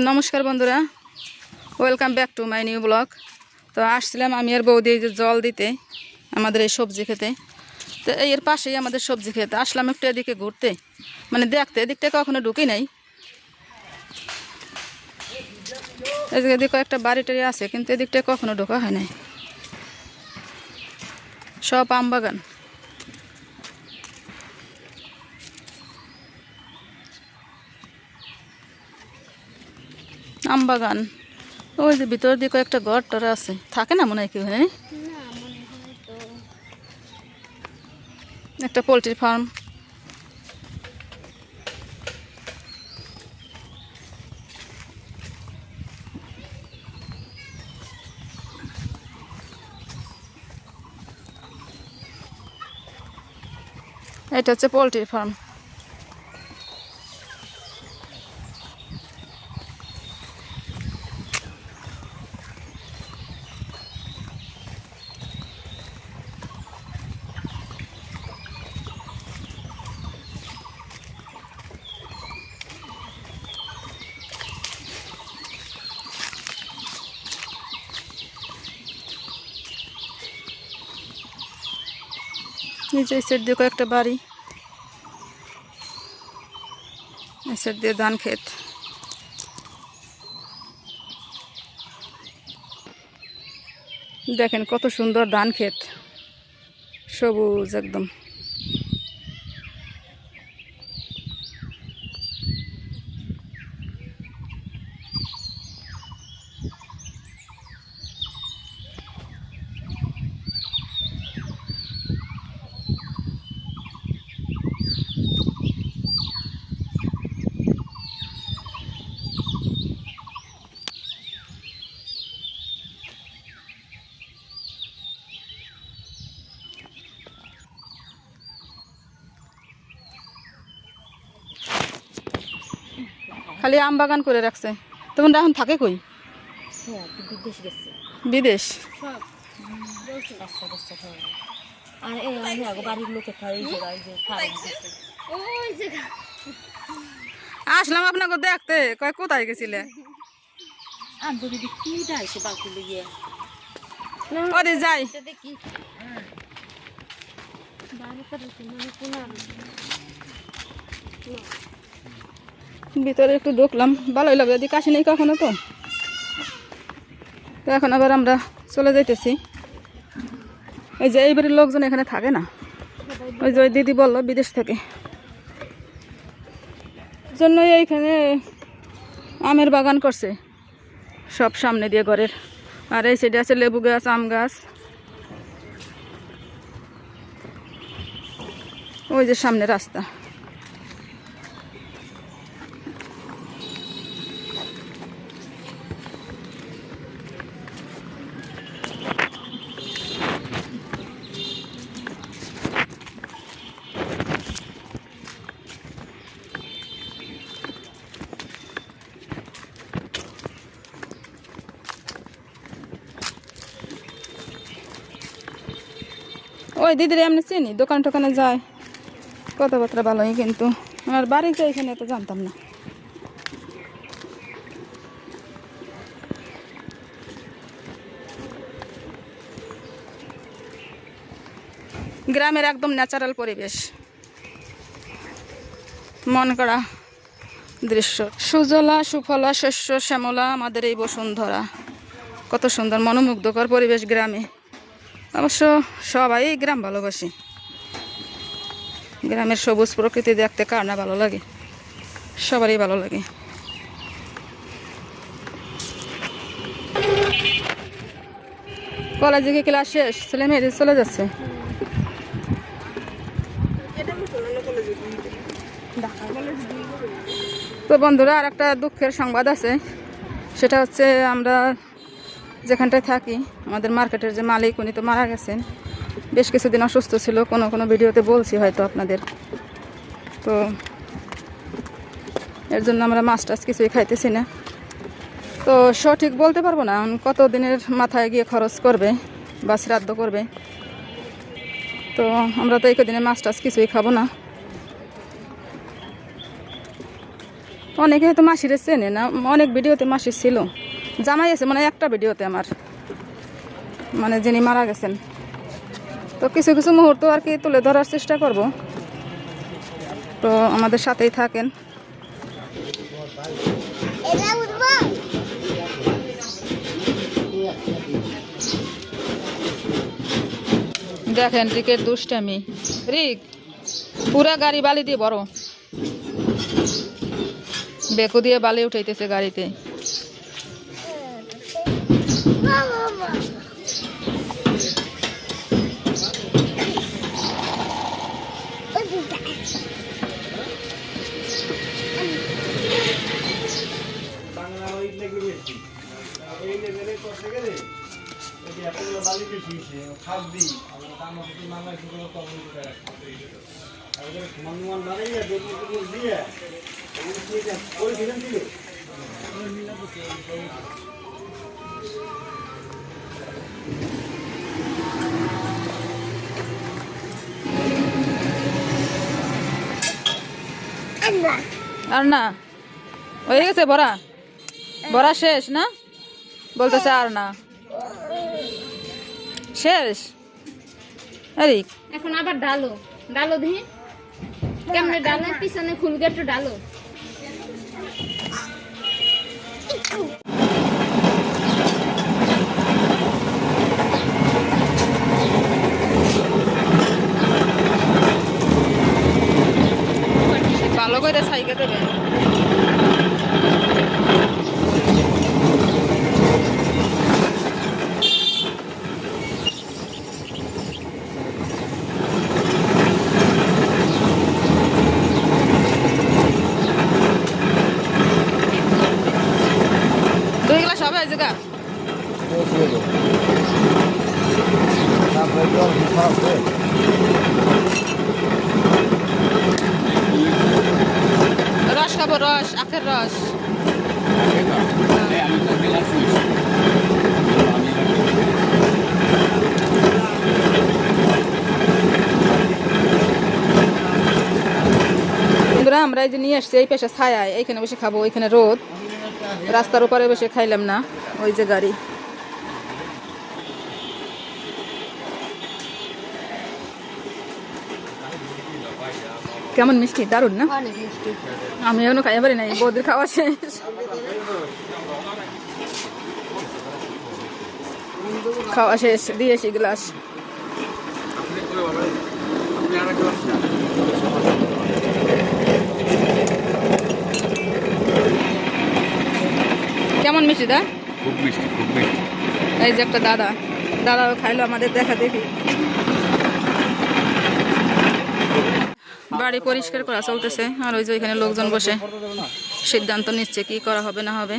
নমস্কার বন্ধুরা, welcome back to my new blog. তো আসছিলাম আমি আর বৌদি এই যে জল দিতে আমাদের এই সবজি খেতে। তো এর পাশেই আমাদের সবজি খেতে আসলাম একটু এদিকে ঘুরতে, মানে দেখতে। এদিকটা কখনো ঢুকি নাই। এদিকে কয়েকটা বাড়ি টাড়ি আছে, কিন্তু এদিকটা কখনো ঢোকা হয় নাই। সব আম বাগান। আম বাগান, ওই যে ভিতর দিকে একটা ঘর টর আছে, থাকে না মনে হয় কি, হ্যাঁ একটা পোলট্রি ফার্ম। এটা হচ্ছে পোলট্রি ফার্ম। নিচে সাইড দিয়ে কয়েকটা বাড়ি, সাইড দিয়ে ধান ক্ষেত। দেখেন কত সুন্দর ধান ক্ষেত, সবুজ একদম। খালি আম বাগান করে রাখছে। তখন এখন থাকে কই? বিদেশ। আসলাম আপনাকে দেখতে, কয় কোথায় গেছিলে? যাই ভিতরে একটু ঢুকলাম, ভালোই লাগবে। এদিকে আসি নেই কখনো, তো এখন আবার আমরা চলে যাইতেছি। এই যে এই বাড়ির লোকজন এখানে থাকে না, ওই যে ওই দিদি বললো বিদেশ থেকে, জন্যই এইখানে আমের বাগান করছে সব সামনে দিয়ে ঘরের। আর এই সাইডে আছে লেবু গাছ, আম গাছ। ওই যে সামনে রাস্তা। ওই দিদির এমনি চিনি, দোকান টোকানে যায়, কথাবার্তা ভালোই, কিন্তু আমার বাড়িতে এখানে তো জানতাম না। গ্রামের একদম ন্যাচারাল পরিবেশ, মন করা দৃশ্য। সুজলা সুফলা শস্য শ্যামলা আমাদের এই বসুন্ধরা। কত সুন্দর মনোমুগ্ধকর পরিবেশ গ্রামে। অবশ্য সবাই গ্রাম ভালোবাসি। গ্রামের সবুজ প্রকৃতি দেখতে কার না ভালো লাগে, সবারই ভালো লাগে। কলেজে কি ক্লাস শেষ, ছেলে মেয়েদের চলে যাচ্ছে। তো বন্ধুরা, আর একটা দুঃখের সংবাদ আছে। সেটা হচ্ছে আমরা যেখানটায় থাকি, আমাদের মার্কেটের যে মালিক, উনি তো মারা গেছেন। বেশ কিছুদিন অসুস্থ ছিল, কোনো ভিডিওতে বলছি হয়তো আপনাদের। তো এর জন্য আমরা মাছ টাছ কিছুই খাইতেছি না। তো সঠিক বলতে পারবো না কত দিনের মাথায় গিয়ে খরচ করবে বা শ্রাদ্ধ করবে। তো আমরা তো এই কদিনে মাছ টাছ কিছুই খাবো না। অনেকে হয়তো মাসিরে চেনে না, অনেক ভিডিওতে মাসি ছিল, জামাই আছে মানে একটা ভিডিওতে আমার, মানে যিনি মারা গেছেন। তো কিছু কিছু মুহূর্ত আর কি তুলে ধরার চেষ্টা করব, তো আমাদের সাথেই থাকেন। দেখেন রিকের দুষ্টামি, রিক পুরা গাড়ি বালি দিয়ে বড় বেকু দিয়ে বালি উঠাইতেছে গাড়িতে। আর না হয়ে গেছে বড়া, বড়া শেষ না বলতেছে, আর না শেষ। আরে এখন আবার ডালো, ডালো দিয়ে কেমনে ডালে, পিছনে খুলগে একটু ডালো। ভালো করে ছাইকে দেবে। দুই গ্লাস হবে এই জায়গা। রস খাবো, রস, আখের রস। বন্ধুরা আমরা এই যে নিয়ে আসছি এই পেশা ছায়ায়, এইখানে বসে খাবো, ওইখানে রোদ, রাস্তার উপরে বসে খাইলাম না, ওই যে গাড়ি। কেমন মিষ্টি, দারুণ না? আমি এখনো খাইতে পারি নাই, বৌদির খাওয়া শেষ, খাওয়া শেষ, দিয়েছি গ্লাস। কেমন মিষ্টি দা? খুব মিষ্টি, খুব মিষ্টি। এই যে একটা দাদা, দাদাও খাইলো আমাদের দেখা দেখি। বাড়ি পরিষ্কার করা চলতেছে, আর ওই যে ওইখানে লোকজন বসে সিদ্ধান্ত নিচ্ছে কি করা হবে না হবে।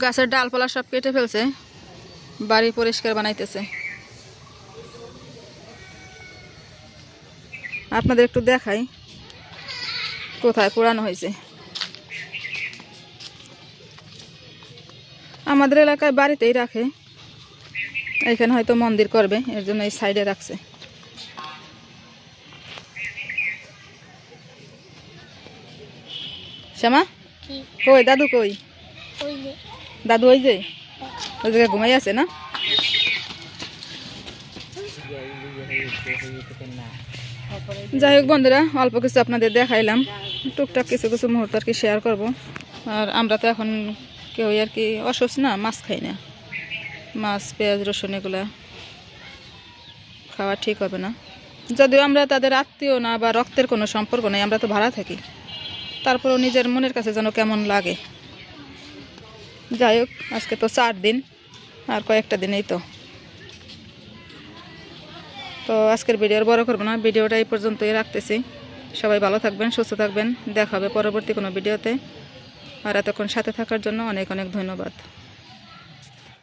গাছের ডালপালা সব কেটে ফেলছে, বাড়ি পরিষ্কার বানাইতেছে। আপনাদের একটু দেখাই কোথায় পুরানো হয়েছে। আমাদের এলাকায় বাড়িতেই রাখে, এখানে হয়তো মন্দির করবে, এর জন্য এই সাইডে রাখছে। শ্যামা কই, দাদু কই? দাদু ওই যে ওই জায়গায় ঘুমাই আছে না? যাই হোক বন্ধুরা, অল্প কিছু আপনাদের দেখাইলাম, টুকটাক কিছু কিছু মুহূর্ত আর কি শেয়ার করবো। আর আমরা তো এখন কেউ আর কি অসুস্থ না, মাছ খাই না, মাছ পেঁয়াজ রসুন এগুলা খাওয়া ঠিক হবে না। যদিও আমরা তাদের আত্মীয় না বা রক্তের কোনো সম্পর্ক নেই, আমরা তো ভাড়া থাকি, তারপরেও নিজের মনের কাছে যেন কেমন লাগে। যাই হোক, আজকে তো 4 দিন, আর কয়েকটা দিনেই তো আজকের ভিডিওর বড় করবো না, ভিডিওটা এই পর্যন্তই রাখতেছি। সবাই ভালো থাকবেন, সুস্থ থাকবেন, দেখা হবে পরবর্তী কোনো ভিডিওতে। আর এতক্ষণ সাথে থাকার জন্য অনেক অনেক ধন্যবাদ।